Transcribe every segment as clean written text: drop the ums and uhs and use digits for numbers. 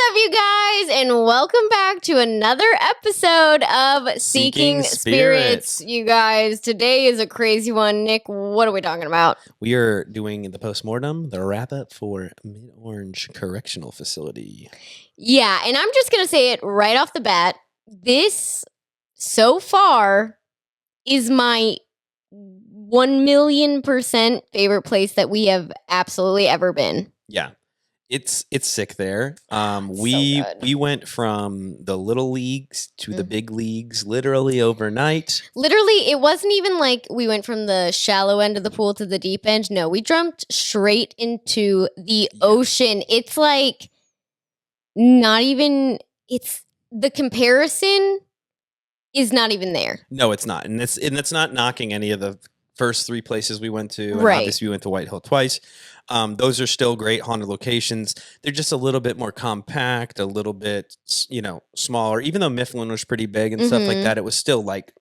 up, you guys, and welcome back to another episode of Seeking Spirits. You guys, today is a crazy one. Nick, what are we talking about? We are doing the postmortem, the wrap-up for Mid Orange Correctional Facility. Yeah, and I'm just going to say it right off the bat. This, so far, is my 1,000,000% favorite place that we have absolutely ever been. Yeah. It's sick there. We went from the little leagues to the big leagues literally overnight. Literally, it wasn't even like we went from the shallow end of the pool to the deep end. No, we jumped straight into the ocean. It's like not even, it's the comparison is not even there. No, it's not. And it's not knocking any of the first three places we went to. And right. Obviously, we went to White Hill twice. Those are still great haunted locations. They're just a little bit more compact, a little bit, smaller. Even though Mifflin was pretty big and stuff like that, it was still like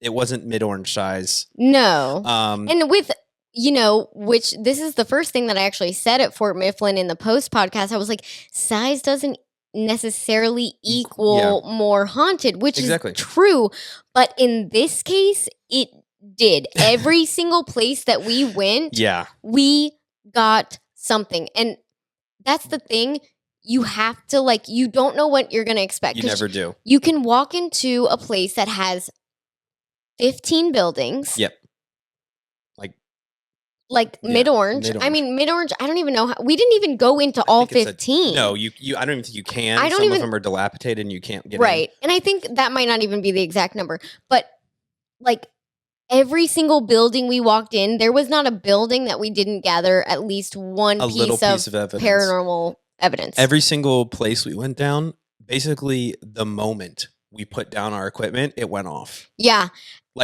it wasn't mid-orange size. No. And with, which this is the first thing that I actually said at Fort Mifflin in the post podcast. I was like, size doesn't necessarily equal more haunted, which is true. But in this case, it did. Every single place that we went, we got something. And that's the thing. You have to, you don't know what you're going to expect. You never do. You can walk into a place that has 15 buildings. Yep. Like Mid-Orange. I mean, Mid-Orange, I don't even know how. We didn't even go into all 15. No, I don't even think you can. Some of them are dilapidated and you can't get in. And I think that might not even be the exact number. But, every single building we walked in, there was not a building that we didn't gather at least one piece of evidence. Paranormal evidence. Every single place we went down, basically the moment we put down our equipment, it went off. Yeah.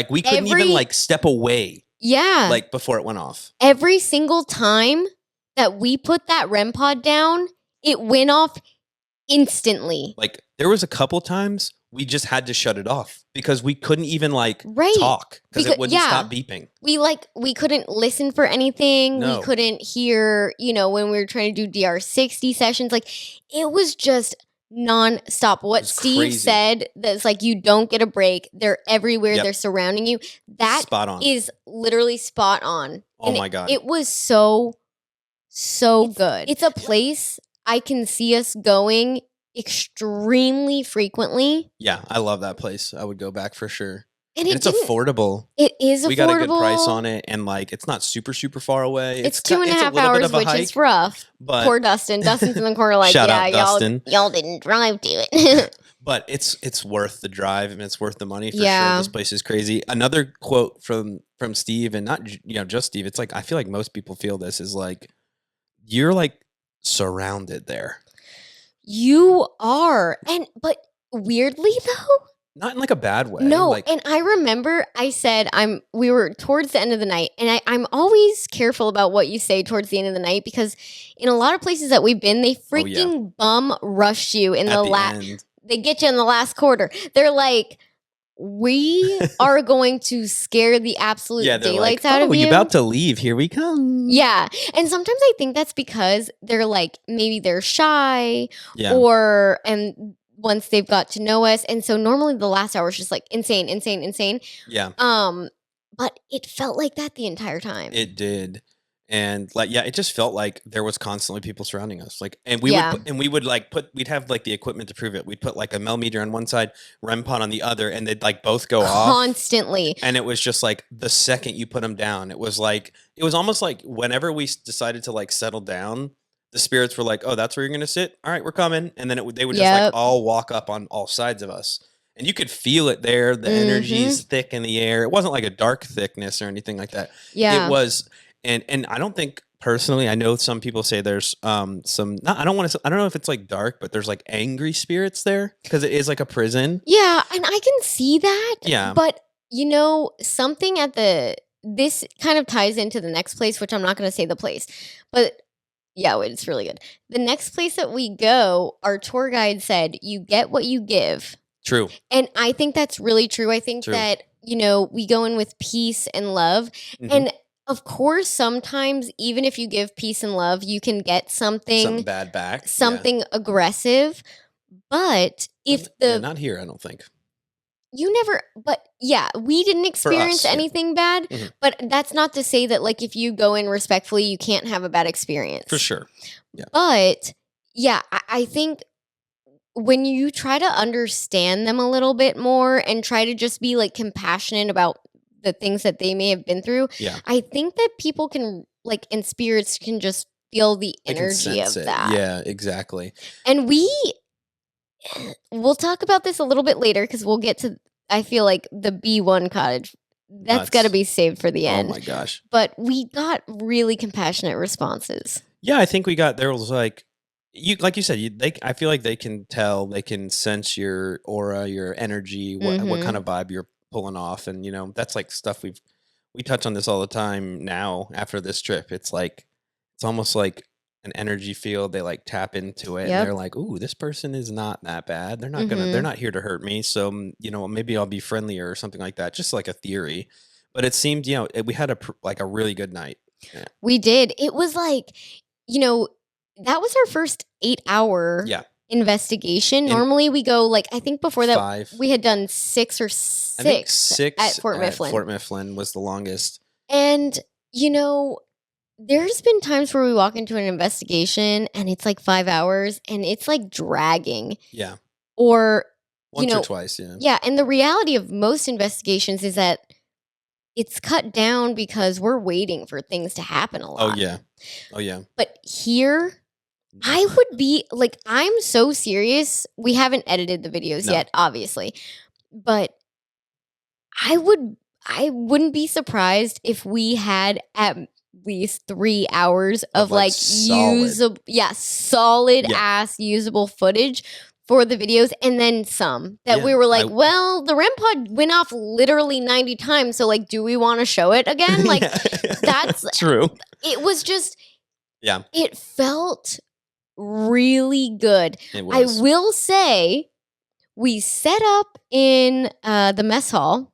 We couldn't even step away. Yeah. Before it went off. Every single time that we put that REM pod down, it went off instantly. There was a couple times we just had to shut it off because we couldn't even talk because it wouldn't stop beeping. We couldn't listen for anything. No. We couldn't hear, when we were trying to do DR60 sessions. It was just non-stop. What Steve said, that's you don't get a break. They're everywhere. They're surrounding you. That spot on. Is literally spot on. Oh my God. It was so good. It's a place I can see us going extremely frequently. Yeah, I love that place. I would go back for sure. And it's affordable. It is affordable. We got a good price on it, and it's not super far away. It's 2.5 hours, which is rough. But poor Dustin. Dustin's in the corner shout out Dustin. Y'all didn't drive to it. But it's worth the drive, and it's worth the money for sure. This place is crazy. Another quote from Steve, and not just Steve. It's I feel like most people feel this is you're surrounded there. You are, but weirdly though. Not in a bad way. No, and I remember I said we were towards the end of the night, and I'm always careful about what you say towards the end of the night because in a lot of places that we've been, they freaking bum rush you in the last. They get you in the last quarter. They're like, we are going to scare the absolute daylights out of you. You're about to leave. Here we come. Yeah, and sometimes I think that's because they're maybe they're shy, or once they've got to know us. And so normally the last hour is just insane. Yeah. But it felt like that the entire time. It did. And it just felt like there was constantly people surrounding us. We'd have the equipment to prove it. We'd put a millimeter on one side, REM pod on the other, and they'd both go off constantly. And it was just the second you put them down, it was almost whenever we decided to settle down, the spirits were oh, that's where you're going to sit? All right, we're coming. And then they would just all walk up on all sides of us. And you could feel it there. The energy's thick in the air. It wasn't a dark thickness or anything like that. Yeah. It was, and I don't think personally, I know some people say there's I don't know if it's dark, but there's angry spirits there because it is a prison. Yeah, and I can see that. Yeah. But, something this kind of ties into the next place, which I'm not going to say the place, but yeah, it's really good. The next place that we go, our tour guide said, you get what you give. True. And I think that's really true. I think that, we go in with peace and love. And of course, sometimes even if you give peace and love, you can get something bad back, something aggressive. But if not here, I don't think. You never, but yeah, we didn't experience anything bad, but that's not to say that, like, if you go in respectfully, you can't have a bad experience. For sure. Yeah. But yeah, I think when you try to understand them a little bit more and try to just be like compassionate about the things that they may have been through, I think that people can, like, and spirits can just feel the energy of that. Yeah, exactly. And we'll talk about this a little bit later because we'll get to, I feel like, the B1 cottage. That's got to be saved for the end. Oh my gosh. But we got really compassionate responses. Yeah, I think there was like you said, I feel like they can tell, they can sense your aura, your energy, what kind of vibe you're pulling off. And, that's like stuff we touch on this all the time now after this trip. It's like, it's almost like an energy field. They like tap into it and they're like, ooh, this person is not that bad. They're not they're not here to hurt me. So, maybe I'll be friendlier or something like that. Just like a theory. But it seemed, we had a really good night. Yeah. We did. It was like, that was our first 8-hour investigation. Normally we go, like, I think before that 5. We had done 6 or 6. I think 6 at Fort Mifflin. Fort Mifflin was the longest. And, there's been times where we walk into an investigation and it's like 5 hours and it's like dragging. Yeah. Or, once or twice, yeah. Yeah, and the reality of most investigations is that it's cut down because we're waiting for things to happen a lot. Oh, yeah. But here, I would be, like, I'm so serious. We haven't edited the videos yet, obviously. But I wouldn't be surprised if we had at least 3 hours of like usable, solid ass usable footage for the videos, and then some that we were like, well, the REM pod went off literally 90 times, so like, do we want to show it again? Like, that's true. It was just, it felt really good. It was. I will say, we set up in the mess hall.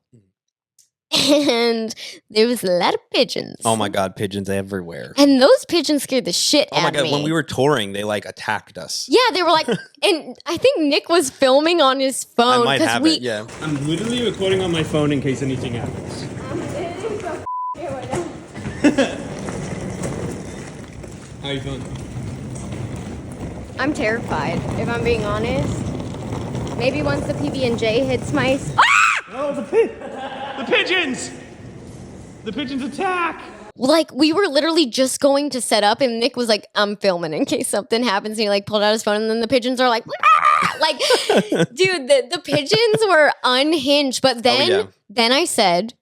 And there was a lot of pigeons. Oh my God, pigeons everywhere. And those pigeons scared the shit out of me. Oh my God, when we were touring, they like attacked us. Yeah, they were like, and I think Nick was filming on his phone. I might have it, yeah. I'm literally recording on my phone in case anything happens. I'm literally so here right now. How are you feeling? I'm terrified, if I'm being honest. Maybe once the PB&J hits my... Oh, the pigeons! The pigeons attack! Like, we were literally just going to set up, and Nick was like, I'm filming in case something happens. And he like pulled out his phone, and then the pigeons are like, like, dude, the pigeons were unhinged. But then I said,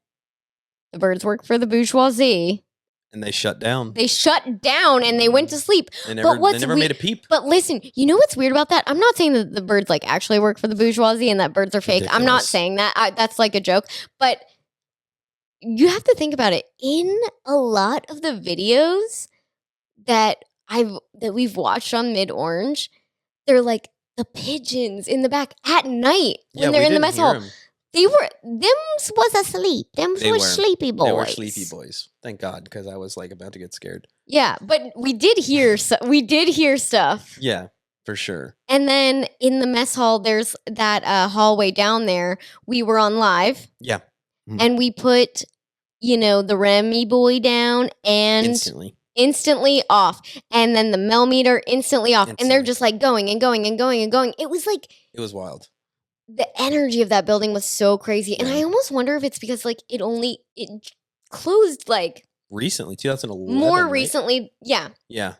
the birds work for the bourgeoisie. And they shut down. They shut down and they went to sleep. They never made a peep. But listen, you know what's weird about that? I'm not saying that the birds like actually work for the bourgeoisie and that birds are fake. Ridiculous. I'm not saying that. That's like a joke. But you have to think about it. In a lot of the videos that we've watched on Mid Orange, they're like the pigeons in the back at night when they're in the mess hall. Them was asleep. Them were sleepy boys. They were sleepy boys. Thank God, because I was like about to get scared. Yeah, but we did hear stuff. Yeah, for sure. And then in the mess hall, there's that hallway down there. We were on live. Yeah. Mm-hmm. And we put, the Remy boy down and instantly off. And then the Mel meter instantly off. And they're just like going and going and going and going. It was like... It was wild. The energy of that building was so crazy. And I almost wonder if it's because like it closed like recently, 2011. More right? recently, yeah. Yeah.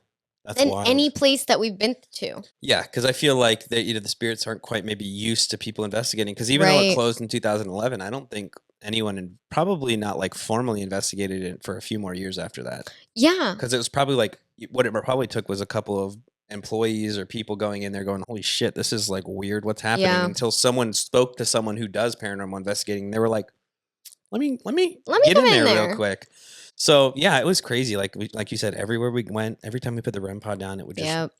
That's than wild. any place that we've been to. Yeah, because I feel like the spirits aren't quite maybe used to people investigating. Because even though it closed in 2011, I don't think anyone probably not like formally investigated it for a few more years after that. Yeah. Because it was probably like what it probably took was a couple of employees or people going in there going, holy shit, this is like weird, what's happening, until someone spoke to someone who does paranormal investigating. They were like, let me get in there real quick. So yeah, it was crazy. Like you said, everywhere we went, every time we put the REM pod down, it would just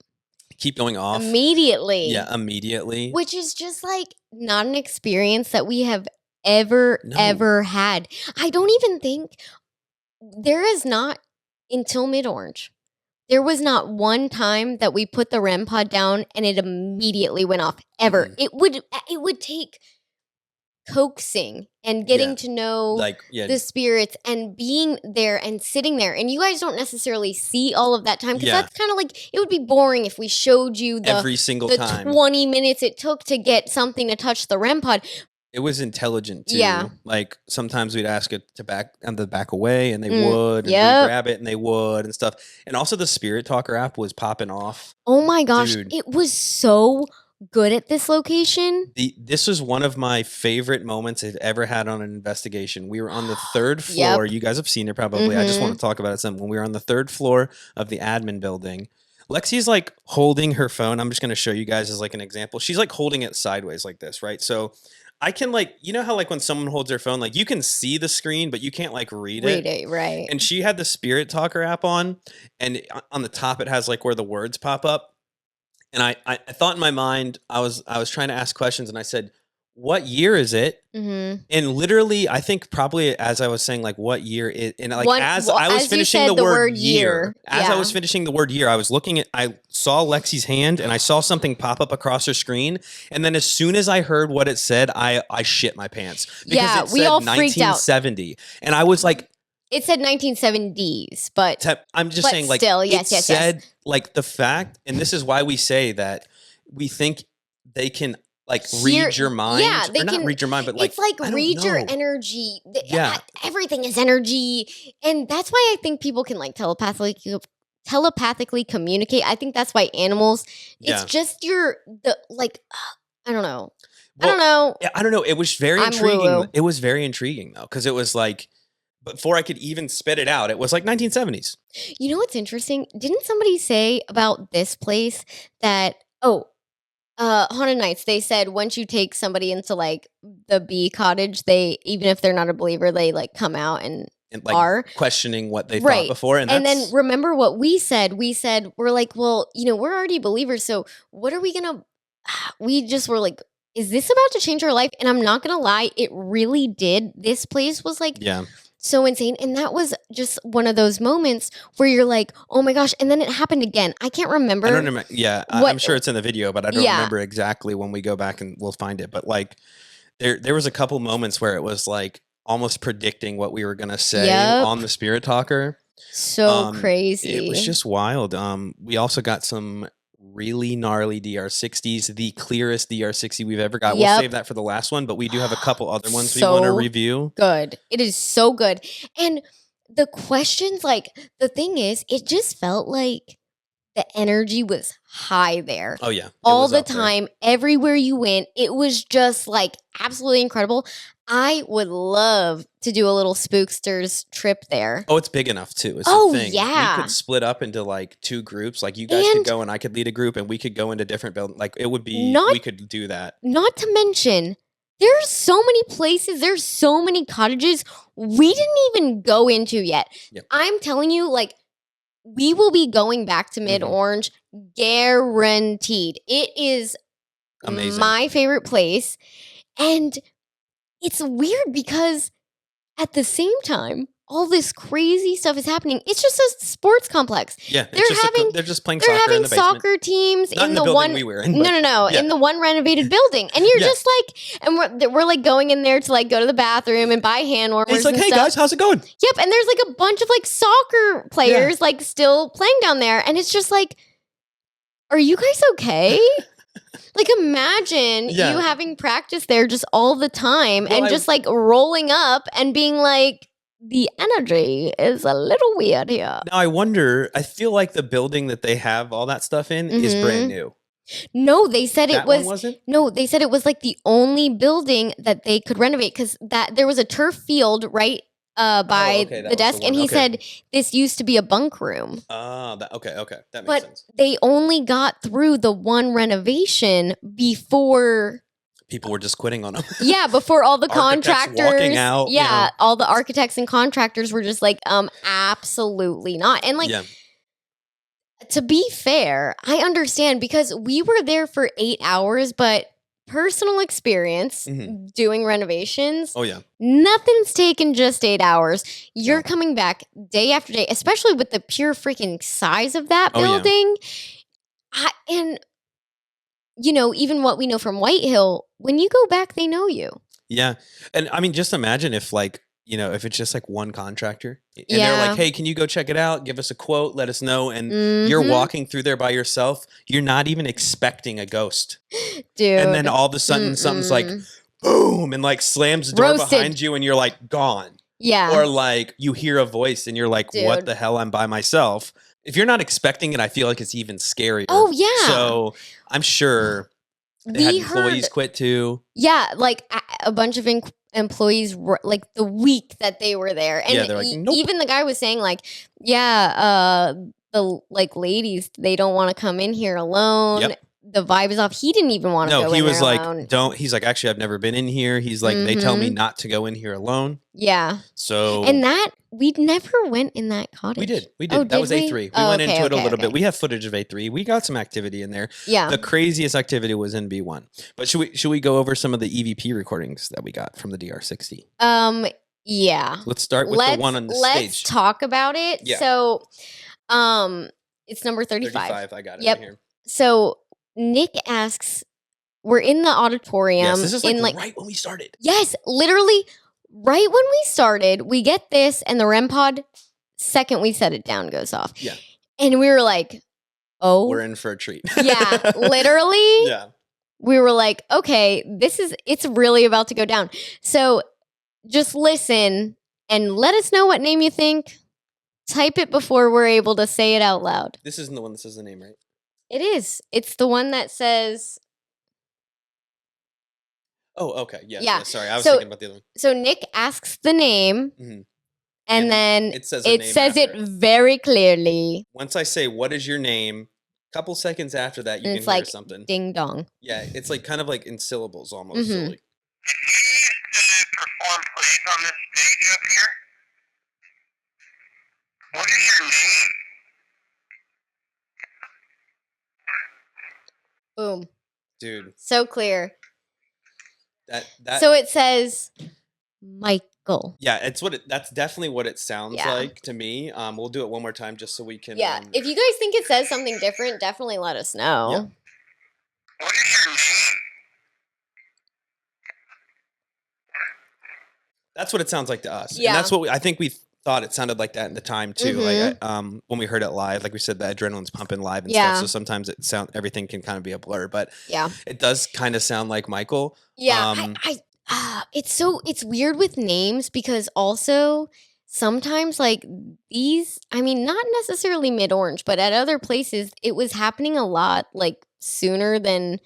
keep going off immediately. Yeah, immediately. Which is just like not an experience that we have ever had. I don't even think there is not, until Mid Orange, there was not one time that we put the REM pod down and it immediately went off, ever. It would take coaxing and getting to know the spirits and being there and sitting there. And you guys don't necessarily see all of that time, because that's kind of like, it would be boring if we showed you every single time 20 minutes it took to get something to touch the REM pod. It was intelligent too. Yeah. Like sometimes we'd ask it to back away, and they would, and we'd grab it and they would and stuff. And also the Spirit Talker app was popping off. Oh my gosh. Dude. It was so good at this location. This was one of my favorite moments I've ever had on an investigation. We were on the 3rd floor. You guys have seen it probably. I just want to talk about it some. When we were on the 3rd floor of the admin building, Lexi's like holding her phone. I'm just going to show you guys as like an example. She's like holding it sideways like this, right? So I can like, you know how like when someone holds their phone, like you can see the screen, but you can't like read it. Right. And she had the Spirit Talker app on, and on the top it has like where the words pop up. And I thought in my mind, I was trying to ask questions, and I said, what year is it? And literally, I think probably as I was saying, like, what year it, and like I was finishing the word year. As I was finishing the word year, I was looking at, I saw Lexi's hand, and I saw something pop up across her screen. And then as soon as I heard what it said, I shit my pants, because it said all 1970, and I was like, it said 1970s, but I'm just saying, like, still, yes. Like the fact, and this is why we say that we think they can like read your mind. Yeah, they can not read your mind, but like, it's like read your energy. Everything is energy, and that's why I think people can like telepathically communicate. I think that's why animals. It's just I don't know. Well, I don't know. It was very intriguing. Woo-woo. It was very intriguing though, because it was like, before I could even spit it out, it was like 1970s. You know what's interesting? Didn't somebody say about this place that, Haunted Nights, they said once you take somebody into like the bee cottage, they, even if they're not a believer, they like come out and like are questioning what they thought before. And then remember what we said? We said, we're like, well, we're already believers, so what are we gonna, we just were like, is this about to change our life? And I'm not gonna lie, it really did. This place was like, so insane. And that was just one of those moments where you're like, oh my gosh. And then it happened again. I can't remember. I don't remember. Yeah. I'm sure it's in the video, but I don't remember exactly when we go back and we'll find it. But like there was a couple moments where it was like almost predicting what we were going to say on the Spirit Talker. So crazy. It was just wild. We also got some really gnarly DR60s, the clearest DR60 we've ever got. We'll save that for the last one, but we do have a couple other ones we want to review. Good. It is so good. And the questions, like, the thing is, it just felt like the energy was high there. Oh, yeah. All the time, everywhere you went, it was just like absolutely incredible. I would love to do a little Spooksters trip there. Oh, it's big enough too. It's the thing. Yeah. We could split up into like 2 groups. Like you guys could go and I could lead a group, and we could go into different buildings. Like it would be, we could do that. Not to mention, there's so many places, there's so many cottages we didn't even go into yet. Yep. I'm telling you, like, we will be going back to Mid Orange, guaranteed. It is amazing. My favorite place. And it's weird because at the same time, all this crazy stuff is happening. It's just a sports complex. Yeah, they're just playing soccer in the basement. They're having soccer teams in the one we were in. No, in the one renovated building. And you're just like, and we're like going in there to like go to the bathroom and buy hand warmers. It's like, hey guys, how's it going? Yep, and there's like a bunch of like soccer players like still playing down there, and it's just like, are you guys okay? Like, imagine you having practice there just all the time and just like rolling up and being like, the energy is a little weird here. Now, I feel like the building that they have all that stuff in is brand new. No, they said it wasn't? No, they said it was like the only building that they could renovate because there was a turf field right by the desk, and he said this used to be a bunk room. Okay, that makes sense. But they only got through the one renovation before people were just quitting on them. Yeah, before all the contractors walking out. Yeah, all the architects and contractors were just like, absolutely not. And like, to be fair, I understand because we were there for 8 hours, but personal experience doing renovations. Oh, yeah. Nothing's taken just 8 hours. You're coming back day after day, especially with the pure freaking size of that building. And, even what we know from White Hill, when you go back, they know you. Yeah. And I mean, just imagine if if it's just like one contractor and they're like, hey, can you go check it out? Give us a quote, let us know. And you're walking through there by yourself. You're not even expecting a ghost. Dude. And then all of a sudden something's like, boom, and like slams the door behind you and you're like gone. Yeah. Or like you hear a voice and you're like, what the hell? I'm by myself. If you're not expecting it, I feel like it's even scarier. Oh, yeah. So I'm sure they had employees quit too. Yeah, like a bunch of employees, like the week that they were there. And they're like, nope. Even the guy was saying like, the like ladies, they don't want to come in here alone. Yep. The vibe is off. He didn't even want to go in there alone. No, he was like, he's like, actually, I've never been in here. He's like, they tell me not to go in here alone. Yeah. So. And we never went in that cottage. We did. Oh, that was A3. We went into it a little bit. Okay. We have footage of A3. We got some activity in there. Yeah. The craziest activity was in B1. But should we go over some of the EVP recordings that we got from the DR60? Yeah. Let's start with the one on the stage. Let's talk about it. Yeah. So, it's number 35. 35, I got it right here. So, Nick asks, we're in the auditorium. Yes, this is right when we started. Yes, literally right when we started, we get this and the REM pod, second we set it down, goes off. Yeah. And we were like, oh. We're in for a treat. Yeah, literally. Yeah. We were like, okay, it's really about to go down. So just listen and let us know what name you think. Type it before we're able to say it out loud. This isn't the one that says the name, right? It is. It's the one that says... Oh, okay. Yes, yeah. Yes, sorry, I was thinking about the other one. So Nick asks the name, and then it says it very clearly. Once I say, what is your name? A couple seconds after that, you can hear something. Ding dong. Yeah, it's like kind of like in syllables almost. So like, perform plays on this stage up here? What is your name? Boom. Dude. So clear. That So it says Michael. Yeah, that's definitely what it sounds like to me. We'll do it one more time just so we can Yeah. If you guys think it says something different, definitely let us know. Yeah. What is your name? That's what it sounds like to us. Yeah. And that's what I think we thought it sounded like that at the time too. Like when we heard it live, like we said, the adrenaline's pumping live and stuff. So sometimes everything can kind of be a blur, but it does kind of sound like Michael. Yeah. It's weird with names because also sometimes like these, I mean, not necessarily Mid Orange, but at other places, it was happening a lot like sooner than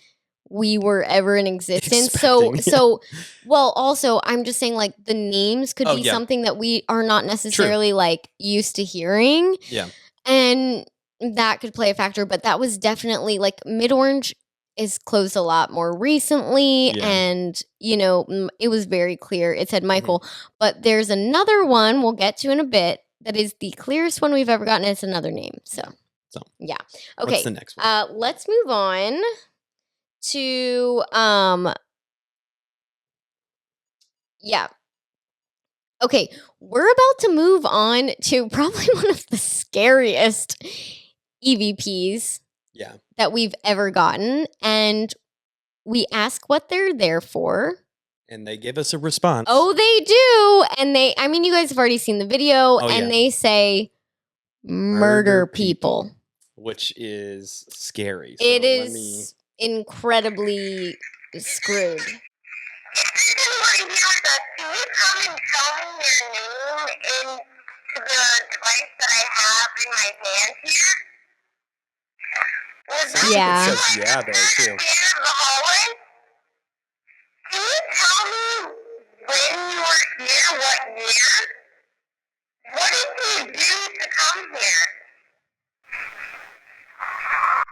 we were ever in existence. Well, also I'm just saying like the names could be something that we are not necessarily like used to hearing. Yeah. And that could play a factor, but that was definitely like Mid Orange is closed a lot more recently. And, it was very clear. It said Michael, but there's another one we'll get to in a bit that is the clearest one we've ever gotten. It's another name. So yeah. Okay. What's the next one? Let's move on to okay, we're about to move on to probably one of the scariest EVPs that we've ever gotten, and we ask what they're there for, and they give us a response. Oh, they do. And I mean, you guys have already seen the video, they say murder people, which is scary. So it is incredibly screwed. Yeah. It says yeah there too. Can you tell me when you were here, what year? What did you do to come here?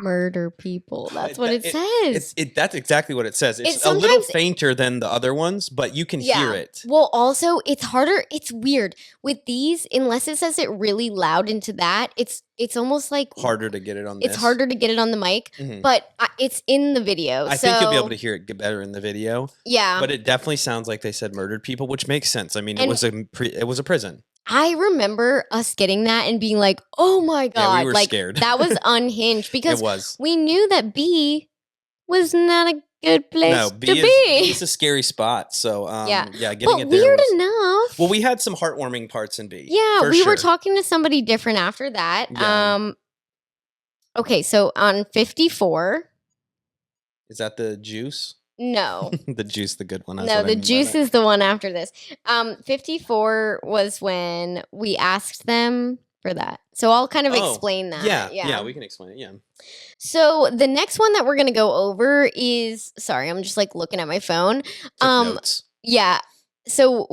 Murder people. That's what it says. That's exactly what it says. It's a little sometimes- fainter than the other ones, but you can hear it. Well, also, it's harder. It's weird. With these, unless it says it really loud into that, it's almost like Harder to get it on this. It's harder to get it on the mic, but it's in the video. I think you'll be able to hear it get better in the video. Yeah. But it definitely sounds like they said murdered people, which makes sense. I mean, it was a prison. I remember us getting that and being like, "Oh my god!" Yeah, we were scared. That was unhinged because It was. we knew that B was not a good place to be. It's a scary spot. So getting but it there weird was, enough. Well, we had some heartwarming parts in B. Yeah, we sure. were talking to somebody different after that. Yeah. Okay, so on 54. Is that the juice? No. The juice, the good one. No, the juice is the one after this. 54 was when we asked them for that. So I'll kind of explain that. Yeah, we can explain it. Yeah. So the next one that we're going to go over is, sorry, I'm just like looking at my phone. Notes. Yeah. So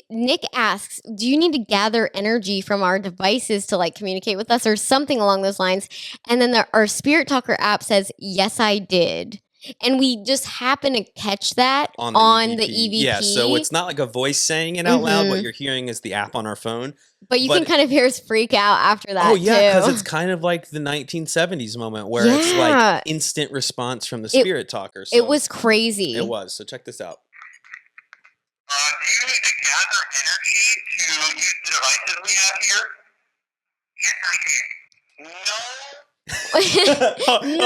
Nick asks, do you need to gather energy from our devices to like communicate with us or something along those lines? And then our Spirit Talker app says, yes, I did. And we just happen to catch that on the EVP. Yeah, so it's not like a voice saying it out loud. What you're hearing is the app on our phone. But you can kind of hear us freak out after that. Oh, yeah, because it's kind of like the 1970s moment where it's like instant response from the Spirit Talker. So it was crazy. It was. So check this out. Do you need to gather energy to use the devices we have here? Yes, I do. No.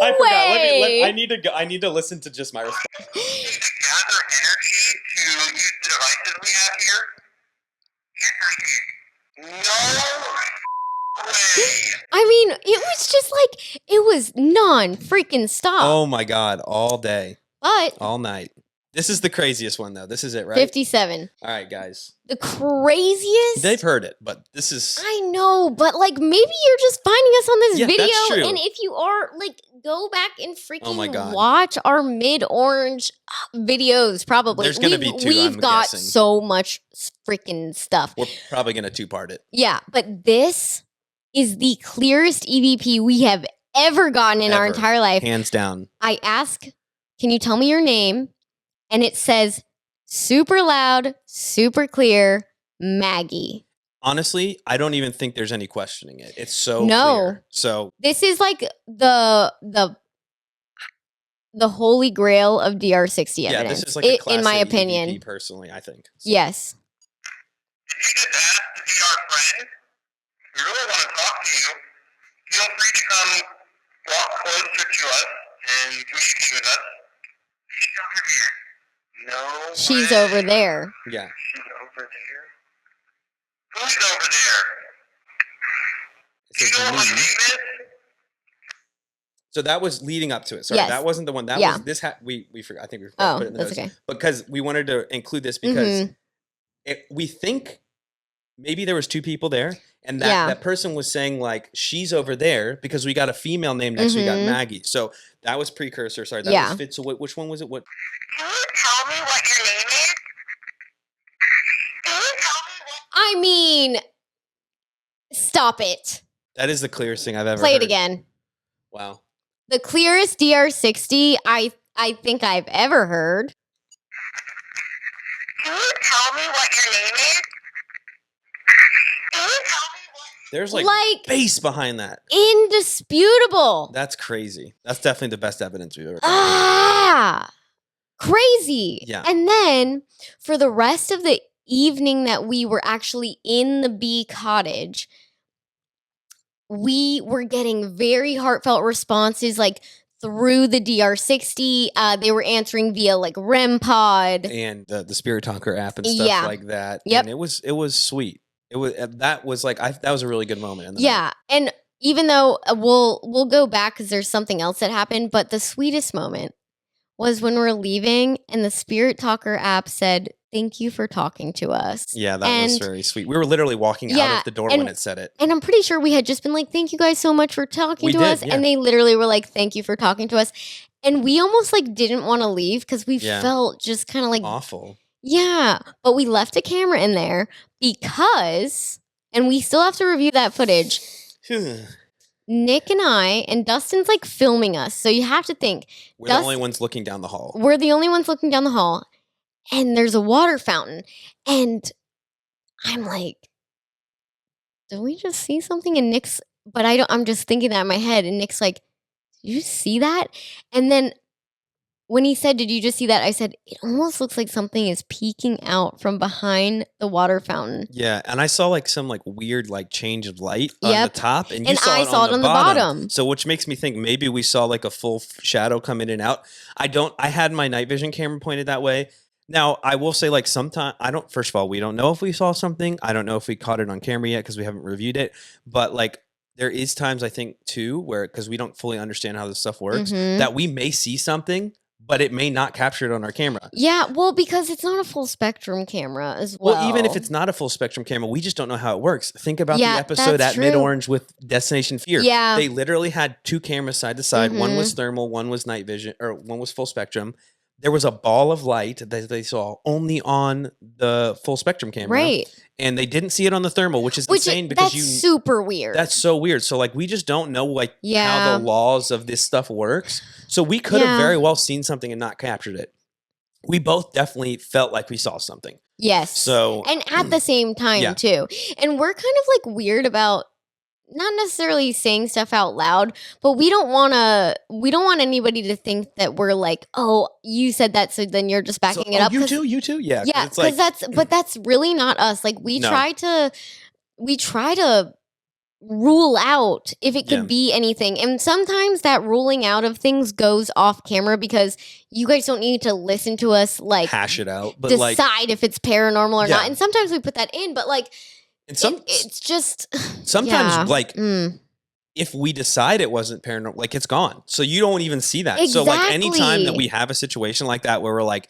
I forgot. way. I need to go. I need to listen to just my response. Do you need to gather energy to use the devices we have here? Yes, I do. No way. I mean, it was just like, it was non-freaking stop. Oh my God. All day. But. All night. This is the craziest one, though. This is it, right? 57. All right, guys. The craziest? They've heard it, but this is... I know, but like maybe you're just finding us on this video. That's true. And if you are, like, go back and Oh my freaking God. watch our Mid Orange videos, probably. There's going to be two, We've I'm got guessing. so much freaking stuff. We're probably going to two-part it. Yeah, but this is the clearest EVP we have ever gotten in our entire life. Hands down. I ask, can you tell me your name? And it says, super loud, super clear, Maggie. Honestly, I don't even think there's any questioning it. It's so clear. So this is like the holy grail of DR60 evidence. Yeah, this is like a classic in my opinion. EVP, personally, I think. So. Yes. If you just ask to be our friend, we really want to talk to you. Feel free to come walk closer to us and communicate with us. She's over here. No. She's way. over there. Yeah. She's over there. Who's over there? Do you know what her name is? So that was leading up to it. Sorry, Yes. that wasn't the one. That was this. We forgot. I think we forgot to put it in the that's notes. okay. Because we wanted to include this because we think maybe there was two people there, and that person was saying like she's over there because we got a female name next. So we got Maggie. So that was precursor. Sorry, that was fit. So which one was it? What? Can you tell me what your name is? Can you tell me what? I mean, stop it. That is the clearest thing I've ever Play heard. it again. Wow. The clearest DR60 I think I've ever heard. Can you tell me what your name is? Can you tell me what? There's like bass behind that. Indisputable. That's crazy. That's definitely the best evidence we've ever. Crazy. Yeah. And then for the rest of the evening that we were actually in the B cottage, we were getting very heartfelt responses like through the DR60. They were answering via like REM pod And the Spirit Talker app and stuff like that. Yep. And it was sweet. It was that was a really good moment. In the Yeah. night. And even though we'll go back because there's something else that happened, but the sweetest moment was when we're leaving and the Spirit Talker app said, "Thank you for talking to us." Yeah, that was very sweet. We were literally walking out of the door when it said it. And I'm pretty sure we had just been like, "Thank you guys so much for talking to us." Yeah. And they literally were like, "Thank you for talking to us." And we almost like didn't want to leave because we felt just kind of like awful. Yeah. But we left a camera in there because, and we still have to review that footage. Nick and I, and Dustin's like filming us. So you have to think. We're the only ones looking down the hall. We're the only ones looking down the hall. And there's a water fountain. And I'm like, did we just see something? And Nick's, but I'm just thinking that in my head. And Nick's like, did you see that? And then when he said, did you just see that? I said, it almost looks like something is peeking out from behind the water fountain. Yeah. And I saw like some like weird like change of light on the top. And you I saw it on the bottom. So which makes me think maybe we saw like a full shadow come in and out. I had my night vision camera pointed that way. Now, I will say, like, sometimes, first of all, we don't know if we saw something. I don't know if we caught it on camera yet because we haven't reviewed it. But, like, there is times, I think, too, where, because we don't fully understand how this stuff works, that we may see something, but it may not capture it on our camera. Yeah, well, because it's not a full spectrum camera as well. Well, even if it's not a full spectrum camera, we just don't know how it works. Think about the episode at Mid Orange with Destination Fear. Yeah. They literally had two cameras side to side. One was thermal, one was night vision, or one was full spectrum. There was a ball of light that they saw only on the full spectrum camera. Right. And they didn't see it on the thermal, which is insane because that's super weird. That's so weird. So like we just don't know like how the laws of this stuff works. So we could have very well seen something and not captured it. We both definitely felt like we saw something. Yes. So and at the same time too. And we're kind of like weird about not necessarily saying stuff out loud, but we don't want anybody to think that we're like, oh, you said that, so then you're just backing it up. You too. Yeah. Yeah. Because that's really not us. Like we try to rule out if it could be anything. And sometimes that ruling out of things goes off camera because you guys don't need to listen to us like hash it out, but decide if it's paranormal or not. And sometimes we put that in, but like and it's just sometimes if we decide it wasn't paranormal, like it's gone. So you don't even see that. Exactly. So like anytime that we have a situation like that where we're like,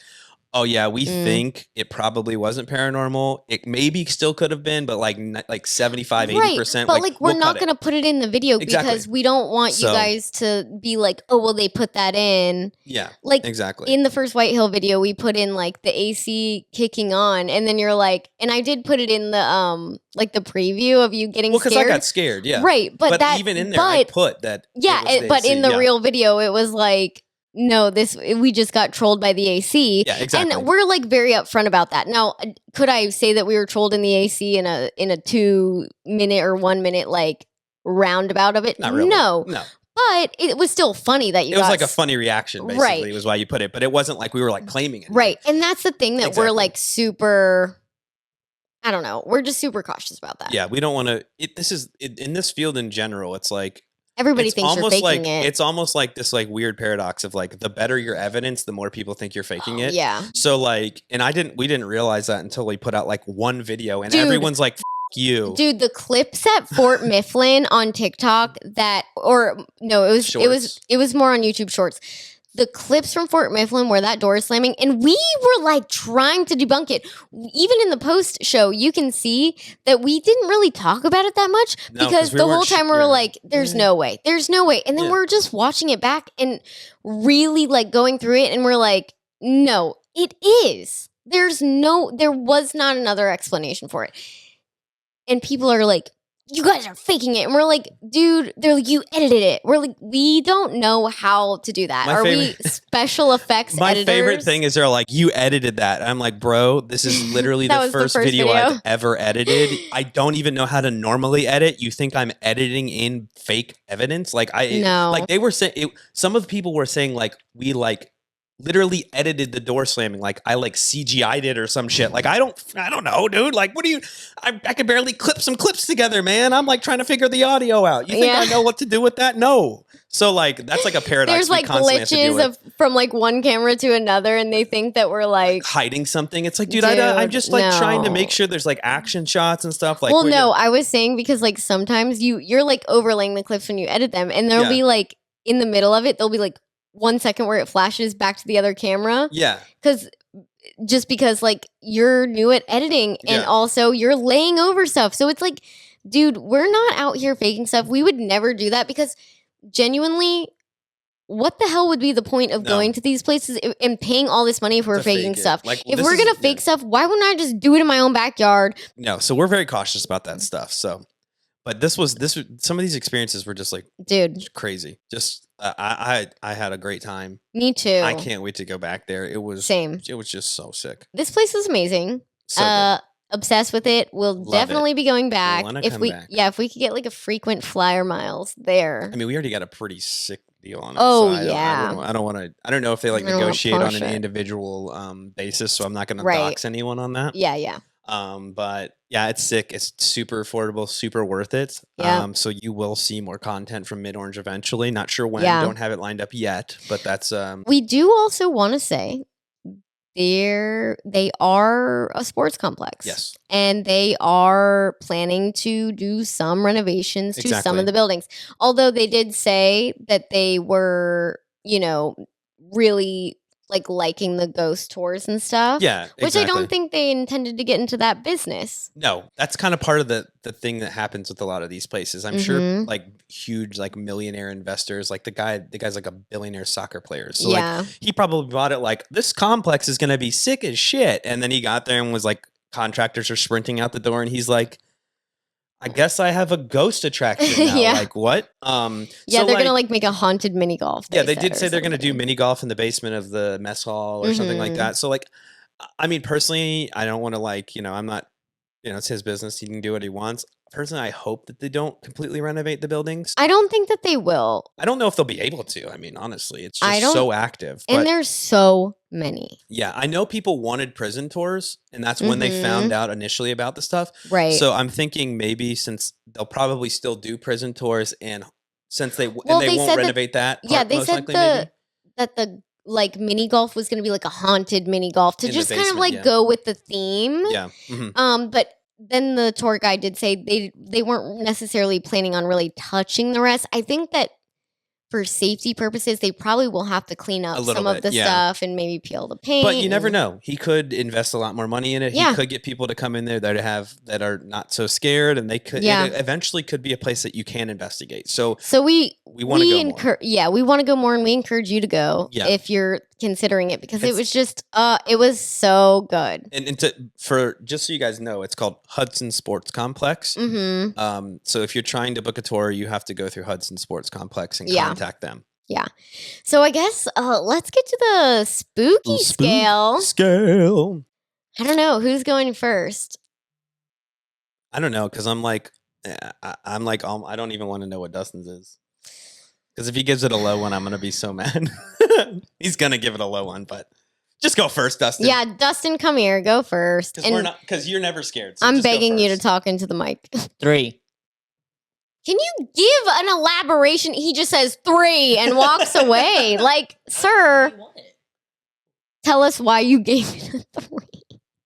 oh yeah, we think it probably wasn't paranormal. It maybe still could have been, but like 75, 80%. But like we're not going to put it in the video because we don't want you guys to be like, oh, well, they put that in. Yeah, like exactly. In the first White Hill video, we put in like the AC kicking on, and then you're like, and I did put it in the like the preview of you getting scared. Well, because I got scared, yeah. Right, but that, even in there, I put that. Yeah, but in the real video, it was like, no, we just got trolled by the AC. Yeah, exactly. And we're like very upfront about that. Now, could I say that we were trolled in the AC in a 2-minute or 1 minute like roundabout of it? Not really. No. But it was still funny that it was like a funny reaction, basically, was why you put it. But it wasn't like we were like claiming it. Right. And that's the thing that we're like super, I don't know. We're just super cautious about that. Yeah, we don't want to. In this field in general, it's like, everybody thinks you're faking it. It's almost like this like weird paradox of like the better your evidence, the more people think you're faking it. Yeah. So like, and we didn't realize that until we put out like one video and everyone's like, F you. Dude, the clips at Fort Mifflin on TikTok it was more on YouTube Shorts. The clips from Fort Mifflin where that door is slamming, and we were like trying to debunk it. Even in the post show, you can see that we didn't really talk about it that much because the whole time we were like, there's no way. There's no way. And then we're just watching it back and really like going through it, and we're like, no, it is. There was not another explanation for it. And people are like, you guys are faking it. And we're like, dude, they're like, you edited it. We're like, we don't know how to do that. We special effects editors? My favorite thing is they're like, you edited that. I'm like, bro, this is literally the first video I've ever edited. I don't even know how to normally edit. You think I'm editing in fake evidence? Like like they were saying, some of the people were saying like, we like literally edited the door slamming, like I like CGI'd it or some shit. Like I don't know, dude. Like what do you? I could barely clip some clips together, man. I'm like trying to figure the audio out. You think I know what to do with that? No. So like that's like a paradox. There's like glitches from like one camera to another, and they think that we're like hiding something. It's like, dude, I'm just like trying to make sure there's like action shots and stuff. Like, well, no, I was saying because like sometimes you're like overlaying the clips when you edit them, and there'll be like in the middle of it, there'll be like 1 second where it flashes back to the other camera. Yeah. Because like you're new at editing and also you're laying over stuff. So it's like, dude, we're not out here faking stuff. We would never do that because genuinely, what the hell would be the point of going to these places and paying all this money if we're faking stuff? Like, if we're going to fake stuff, why wouldn't I just do it in my own backyard? No. So we're very cautious about that stuff. So, But some of these experiences were just like, dude, crazy. Just I had a great time. Me too. I can't wait to go back there. It was Same. It was just so sick. This place is amazing. So good. Obsessed with it. We'll Love definitely it. be going back If we could get like a frequent flyer miles there. I mean, we already got a pretty sick deal on it. Oh, so yeah. I don't want to. I don't know if they like I don't wanna negotiate on push an it. individual basis, so I'm not going to Right. dox anyone on that. Yeah. But yeah, it's sick. It's super affordable, super worth it. Yeah. So you will see more content from Mid Orange eventually. Not sure when. Yeah. Don't have it lined up yet, but that's We do also want to say they are a sports complex. Yes. And they are planning to do some renovations to some Exactly. of the buildings. Although they did say that they were, really like liking the ghost tours and stuff. Yeah, Which I exactly. don't think they intended to get into that business. No, that's kind of part of the thing that happens with a lot of these places. I'm sure like huge like millionaire investors, like the guy's like a billionaire soccer player. So like he probably bought it like this complex is gonna be sick as shit. And then he got there and was like contractors are sprinting out the door and he's like, I guess I have a ghost attraction now. Yeah. Like what? Yeah, so they're gonna like make a haunted mini golf. Yeah, they did say they're gonna do mini golf in the basement of the mess hall or something like that. So like, I mean, personally, I don't want to like, I'm not, it's his business. He can do what he wants. Personally, I hope that they don't completely renovate the buildings. I don't think that they will. I don't know if they'll be able to. I mean, honestly, it's just so active. And there's so many. Yeah, I know people wanted prison tours, and that's when they found out initially about the stuff. Right. So I'm thinking maybe since they'll probably still do prison tours, and since they won't renovate that. Yeah, they said that the like mini golf was going to be like a haunted mini golf to just kind of like go with the theme. Yeah. But then the tour guide did say they weren't necessarily planning on really touching the rest. I think that for safety purposes, they probably will have to clean up some of the stuff and maybe peel the paint. But you never know. He could invest a lot more money in it. Yeah. He could get people to come in there that are not so scared, and they could. Yeah. It eventually could be a place that you can investigate. So we want to go more. Yeah, we want to go more, and we encourage you to go if you're considering it because it was just it was so good. And for just so you guys know, it's called Hudson Sports Complex. So if you're trying to book a tour, you have to go through Hudson Sports Complex and contact them. Yeah. So I guess let's get to the spooky scale. I don't know who's going first. I don't know because I'm like I don't even want to know what Dustin's is. Because if he gives it a low one, I'm gonna be so mad. He's gonna give it a low one, but just go first, Dustin. Yeah, Dustin, come here, go first. Because you're never scared. So I'm begging you to talk into the mic. 3. Can you give an elaboration? He just says 3 and walks away. Like, sir, tell us why you gave it a 3.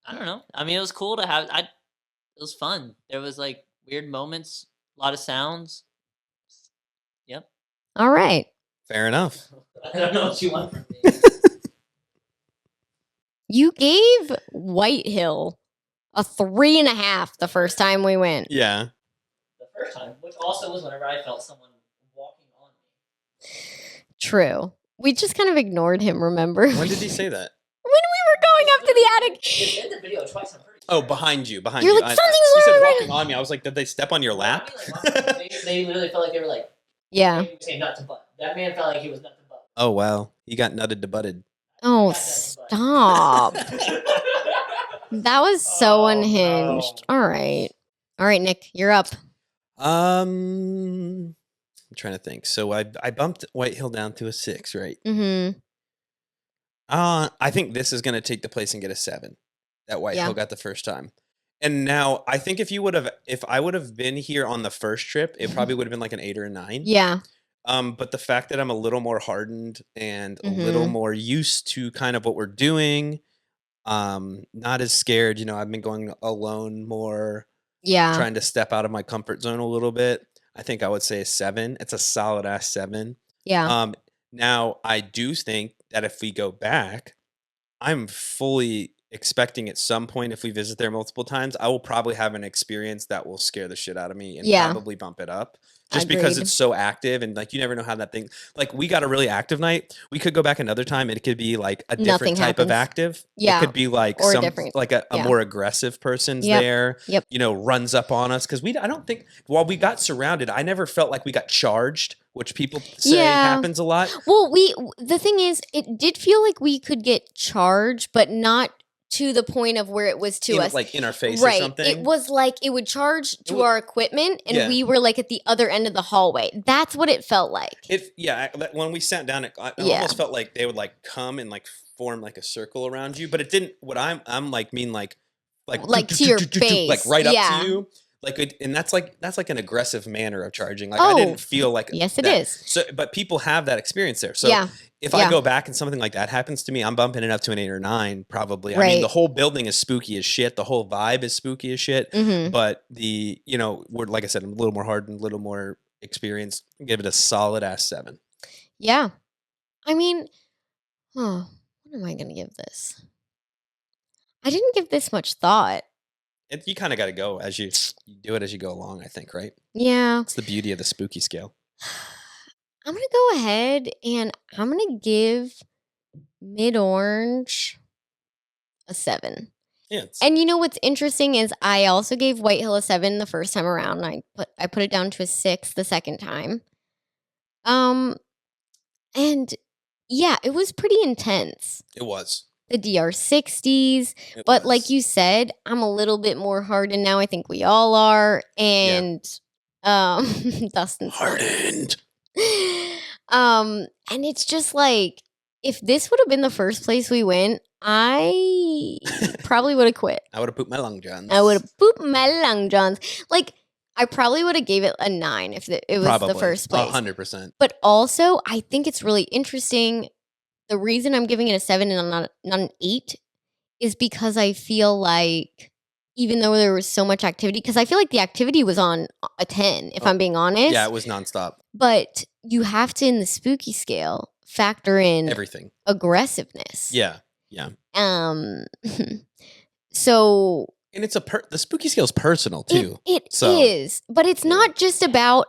I don't know. I mean, it was cool to have. It was fun. There was like weird moments, a lot of sounds. Yep. All right. Fair enough. I don't know what you want from me. You gave White Hill a 3.5 the first time we went. Yeah. The first time, which also was whenever I felt someone walking on me. True. We just kind of ignored him, remember? When did he say that? When we were going up to the attic. It's in the video twice, I'm pretty sure. Oh, behind you. You're like, something's He said wrong. walking on me. I was like, did they step on your lap? They literally felt like they were like, Yeah. they were saying nut to butt. That man felt like he was nut to butt. Oh, wow. He got nutted to butted. Oh, stop. That was so unhinged. No. All right, Nick, you're up. I'm trying to think. So I bumped White Hill down to a 6, right? Mm-hmm. I think this is going to take the place and get a 7 that White Hill got the first time. And now I think if I would have been here on the first trip, it probably would have been like an 8 or a 9. Yeah. But the fact that I'm a little more hardened and a little more used to kind of what we're doing, not as scared, I've been going alone more, trying to step out of my comfort zone a little bit. I think I would say a 7. It's a solid ass 7. Yeah. Now I do think that if we go back, I'm fully expecting at some point, if we visit there multiple times, I will probably have an experience that will scare the shit out of me and probably bump it up. Just because it's so active and like you never know how that thing, like we got a really active night. We could go back another time and it could be like a different type of active. It could be like or a more aggressive person's there, you know, runs up on us. Cause I don't think while we got surrounded, I never felt like we got charged, which people say happens a lot. Well, the thing is, it did feel like we could get charged, but not to the point of where it was to us. Like in our face or something? It was like it would charge to our equipment and we were like at the other end of the hallway. That's what it felt like. When we sat down, it almost felt like they would like come and like form like a circle around you, but it didn't. What I'm like mean like to your face. Like right up to you. Like and that's like an aggressive manner of charging. Like I didn't feel like it is. So, but people have that experience there. So if I go back and something like that happens to me, I'm bumping it up to an 8 or 9 probably. I mean, the whole building is spooky as shit. The whole vibe is spooky as shit. But we're like I said, I'm a little more hardened, a little more experienced. Give it a solid ass 7. Yeah, I mean, what am I gonna give this? I didn't give this much thought. You kind of got to go as you do it as you go along, I think, right? Yeah. It's the beauty of the spooky scale. I'm going to go ahead and I'm going to give Mid Orange a 7. Yeah. And you know what's interesting is I also gave White Hill a 7 the first time around. I put it down to a 6 the second time. And yeah, it was pretty intense. It was. The DR60s, but like you said, I'm a little bit more hardened now. I think we all are, and Dustin's hardened. And it's just like if this would have been the first place we went, I probably would have quit. I would have pooped my lung johns. Like I probably would have gave it a 9 if it was the first place. 100%. But also, I think it's really interesting. The reason I'm giving it a 7 and not an 8 is because I feel like even though there was so much activity, because I feel like the activity was on a 10, if I'm being honest. Yeah, it was nonstop. But you have to, in the spooky scale, factor in everything. Aggressiveness. Yeah. So. And it's the spooky scale is personal too. It is, but it's not just about.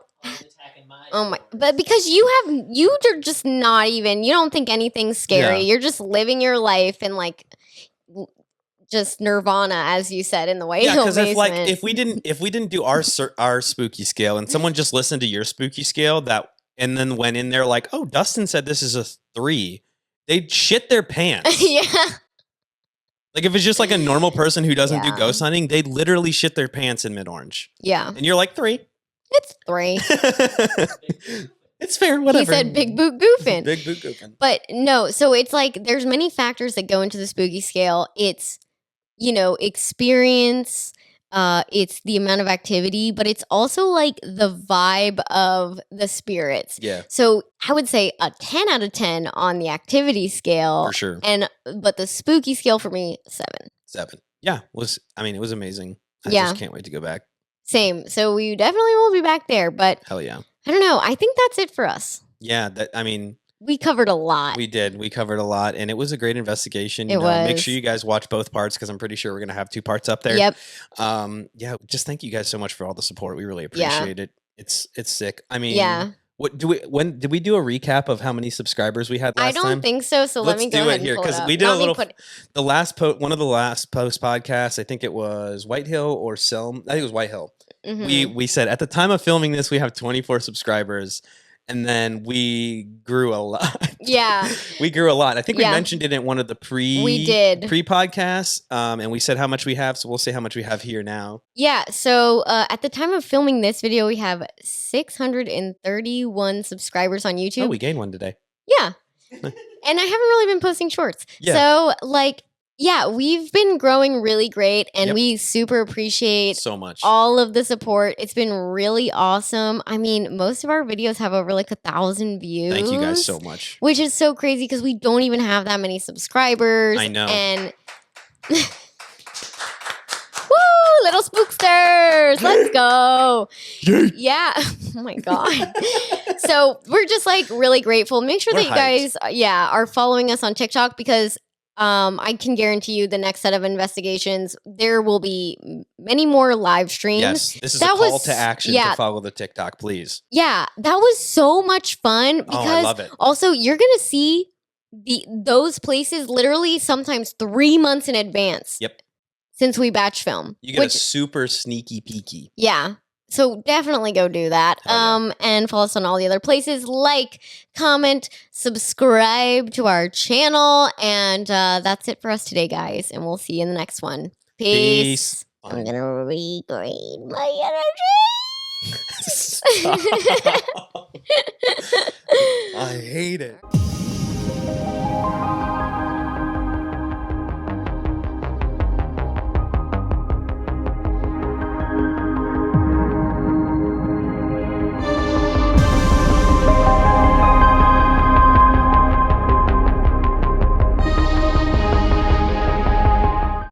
Oh my! But because you're just not even. You don't think anything's scary. Yeah. You're just living your life and like just nirvana, as you said in the White Hill basement. If we didn't do our spooky scale and someone just listened to your spooky scale and then went in there like, oh, Dustin said this is a 3, they'd shit their pants. Yeah. Like if it's just like a normal person who doesn't do ghost hunting, they'd literally shit their pants in Mid Orange. Yeah. And you're like 3. It's 3. It's fair, whatever. He said big boot goofing. Big boot goofing. But no, so it's like there's many factors that go into the spooky scale. It's, experience, it's the amount of activity, but it's also like the vibe of the spirits. Yeah. So I would say a 10 out of 10 on the activity scale. For sure. But the spooky scale for me, 7. 7. Yeah. It was amazing. I just can't wait to go back. Same. So we definitely will be back there, but hell yeah. I don't know. I think that's it for us. Yeah. We covered a lot. We did. We covered a lot, and it was a great investigation. It was. Make sure you guys watch both parts because I'm pretty sure we're going to have 2 parts up there. Yep. Just thank you guys so much for all the support. We really appreciate it. It's sick. I mean, When did we do a recap of how many subscribers we had last time? I don't think so. So let me go ahead and pull it up. We did one of the last post podcasts. I think it was White Hill or Selm. I think it was White Hill. Mm-hmm. We said at the time of filming this, we have 24 subscribers. And then we grew a lot. Yeah. We grew a lot. I think we mentioned it in one of the pre-podcasts. And we said how much we have. So we'll say how much we have here now. Yeah. So at the time of filming this video, we have 631 subscribers on YouTube. Oh, we gained one today. Yeah. And I haven't really been posting shorts. Yeah. So we've been growing really great, and we super appreciate so much all of the support. It's been really awesome. I mean, most of our videos have over 1,000 views. Thank you guys so much. Which is so crazy because we don't even have that many subscribers. I know. And woo, little spooksters, let's go. Yeah. Oh my God. So we're just really grateful. Make sure that you guys, are following us on TikTok because I can guarantee you the next set of investigations, there will be many more live streams. Yes, this is a call to action to follow the TikTok, please. Yeah, that was so much fun because I love it. Also you're going to see those places literally sometimes 3 months in advance. Yep. Since we batch film. You get a super sneaky peeky. Yeah. So definitely go do that. And follow us on all the other places. Like, comment, subscribe to our channel. And that's it for us today, guys. And we'll see you in the next one. Peace. I'm going to regrade my energy. I hate it.